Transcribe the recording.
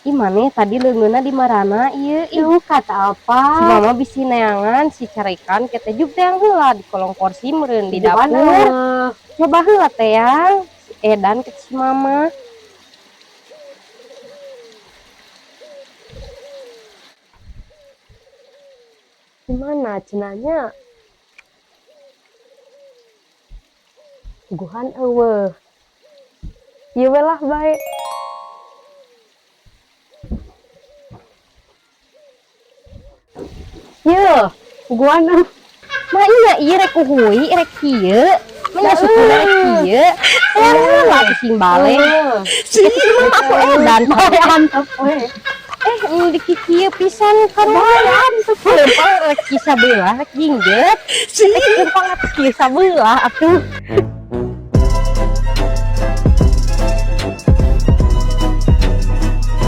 Ih maneh tadi leungeunna di marana ieu Duh, kata apa? si mama bisi neangan si carekan kita juk teang heula di kolong kursi meureun di Tujuan dapur. Coba heula teang si Edan ke si mama. gimana cenanya? Guhan eueuh. Ieu we lah bae. Ieu, guhan eueuh. Mah iya ieu rek uhuy rek kieu. Nya syukur rek kieu. Lah sing bale. Si mama aku Edan Bae antep we. di kieu pisan karuan lempang rek kisah belah rek jingget. Rek lempang atuh kisah belah atuh.